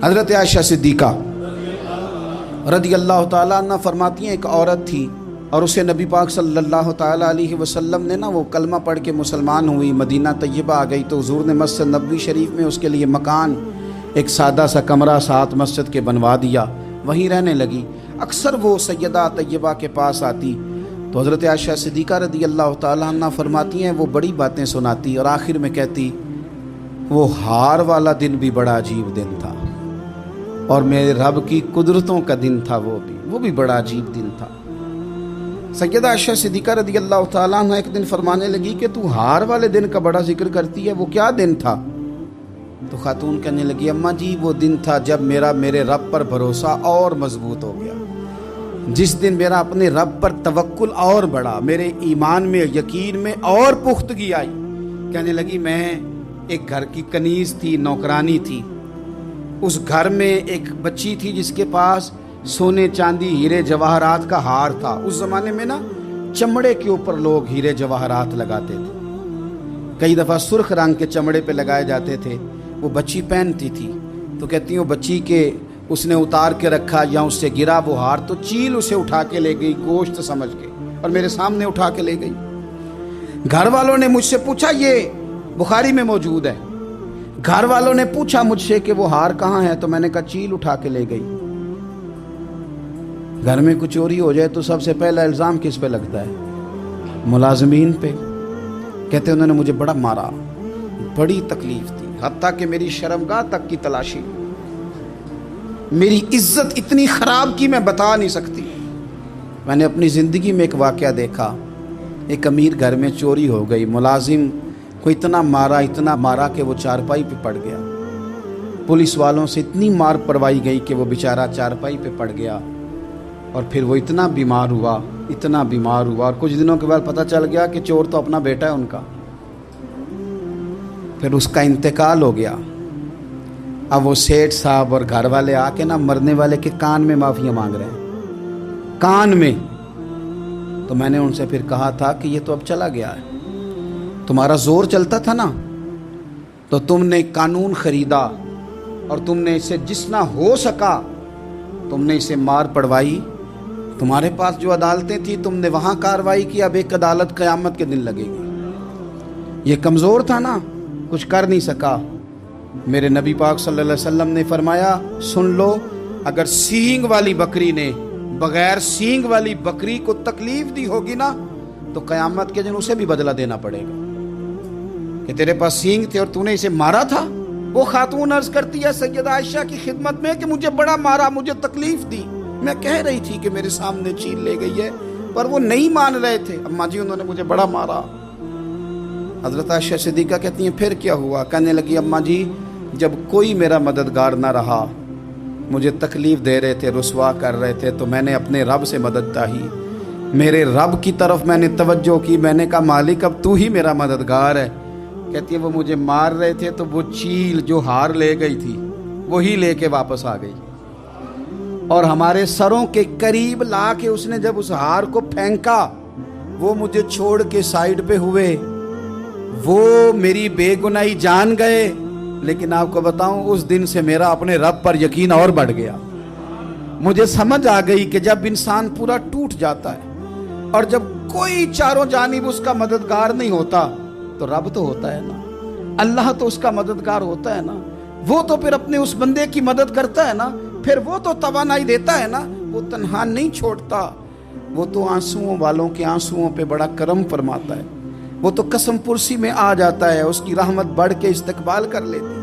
حضرت عائشہ صدیقہ رضی اللہ تعالیٰ عنہ فرماتی ہیں ایک عورت تھی اور اسے نبی پاک صلی اللہ تعالیٰ علیہ وسلم نے وہ کلمہ پڑھ کے مسلمان ہوئی، مدینہ طیبہ آ گئی تو حضور نے مسجد نبوی شریف میں اس کے لیے مکان، ایک سادہ سا کمرہ ساتھ مسجد کے بنوا دیا، وہیں رہنے لگی۔ اکثر وہ سیدہ طیبہ کے پاس آتی تو حضرت عائشہ صدیقہ رضی اللہ تعالیٰ عنہ فرماتی ہیں وہ بڑی باتیں سناتی اور آخر میں کہتی وہ ہار والا دن بھی بڑا عجیب دن تھا اور میرے رب کی قدرتوں کا دن تھا، وہ بھی بڑا عجیب دن تھا۔ سیدہ عائشہ صدیقہ رضی اللہ تعالیٰ عنہ ایک دن فرمانے لگی کہ تو ہار والے دن کا بڑا ذکر کرتی ہے، وہ کیا دن تھا؟ تو خاتون کہنے لگی اماں جی وہ دن تھا جب میرے رب پر بھروسہ اور مضبوط ہو گیا، جس دن میرا اپنے رب پر توکل اور بڑھا، میرے ایمان میں یقین میں اور پختگی آئی۔ کہنے لگی میں ایک گھر کی کنیز تھی، نوکرانی تھی، اس گھر میں ایک بچی تھی جس کے پاس سونے چاندی ہیرے جواہرات کا ہار تھا۔ اس زمانے میں چمڑے کے اوپر لوگ ہیرے جواہرات لگاتے تھے، کئی دفعہ سرخ رنگ کے چمڑے پہ لگائے جاتے تھے، وہ بچی پہنتی تھی۔ تو کہتی ہوں بچی کے اس نے اتار کے رکھا یا اس سے گرا وہ ہار تو چیل اسے اٹھا کے لے گئی گوشت سمجھ کے اور میرے سامنے اٹھا کے لے گئی۔ گھر والوں نے مجھ سے پوچھا، یہ بخاری میں موجود ہے، گھر والوں نے پوچھا مجھ سے کہ وہ ہار کہاں ہے تو میں نے کہا چیل اٹھا کے لے گئی۔ گھر میں کچھ چوری ہو جائے تو سب سے پہلا الزام کس پہ لگتا ہے؟ ملازمین پہ۔ کہتے انہوں نے مجھے بڑا مارا، بڑی تکلیف تھی، حتیٰ کہ میری شرمگاہ تک کی تلاشی، میری عزت اتنی خراب کی میں بتا نہیں سکتی۔ میں نے اپنی زندگی میں ایک واقعہ دیکھا، ایک امیر گھر میں چوری ہو گئی، ملازم کو اتنا مارا کہ وہ چارپائی پہ پڑ گیا، پولیس والوں سے اتنی مار پروائی گئی کہ وہ بیچارہ چارپائی پہ پڑ گیا، اور پھر وہ اتنا بیمار ہوا اور کچھ دنوں کے بعد پتہ چل گیا کہ چور تو اپنا بیٹا ہے ان کا، پھر اس کا انتقال ہو گیا۔ اب وہ سیٹھ صاحب اور گھر والے آ کے مرنے والے کے کان میں معافیاں مانگ رہے ہیں، کان میں۔ تو میں نے ان سے پھر کہا تھا کہ یہ تو اب چلا گیا ہے، تمہارا زور چلتا تھا نا تو تم نے قانون خریدا اور تم نے اسے جتنا ہو سکا تم نے اسے مار پڑوائی، تمہارے پاس جو عدالتیں تھیں تم نے وہاں کارروائی کی، اب ایک عدالت قیامت کے دن لگے گی۔ یہ کمزور تھا نا، کچھ کر نہیں سکا۔ میرے نبی پاک صلی اللہ علیہ وسلم نے فرمایا سن لو، اگر سینگ والی بکری نے بغیر سینگ والی بکری کو تکلیف دی ہوگی نا تو قیامت کے دن اسے بھی بدلہ دینا پڑے گا کہ تیرے پاس سینگ تھے اور تو نے اسے مارا تھا۔ وہ خاتون عرض کرتی ہے سیدہ عائشہ کی خدمت میں کہ مجھے بڑا مارا، مجھے تکلیف دی، میں کہہ رہی تھی کہ میرے سامنے چیل لے گئی ہے پر وہ نہیں مان رہے تھے، اماں جی انہوں نے مجھے بڑا مارا۔ حضرت عائشہ صدیقہ کہتی ہیں پھر کیا ہوا؟ کہنے لگی اماں جی جب کوئی میرا مددگار نہ رہا، مجھے تکلیف دے رہے تھے، رسوا کر رہے تھے، تو میں نے اپنے رب سے مدد چاہی، میرے رب کی طرف میں نے توجہ کی، میں نے کہا مالک اب تو ہی میرا مددگار ہے۔ کہتی ہے وہ مجھے مار رہے تھے تو وہ چیل جو ہار لے گئی تھی وہی لے کے واپس آ گئی، اور ہمارے سروں کے قریب لا کے اس نے جب اس ہار کو پھینکا وہ مجھے چھوڑ کے سائیڈ پہ ہوئے، وہ میری بے گناہی جان گئے، لیکن آپ کو بتاؤں اس دن سے میرا اپنے رب پر یقین اور بڑھ گیا۔ مجھے سمجھ آ گئی کہ جب انسان پورا ٹوٹ جاتا ہے اور جب کوئی چاروں جانب اس کا مددگار نہیں ہوتا تو رب تو ہوتا ہے نا، اللہ تو اس کا مددگار ہوتا ہے نا، وہ تو پھر اپنے اس بندے کی مدد کرتا ہے نا، پھر وہ تو توانائی دیتا ہے نا، وہ تنہا نہیں چھوڑتا، وہ تو آنسوؤں والوں کے آنسوؤں پہ بڑا کرم فرماتا ہے، وہ تو قسم پرسی میں آ جاتا ہے، اس کی رحمت بڑھ کے استقبال کر لیتی ہے۔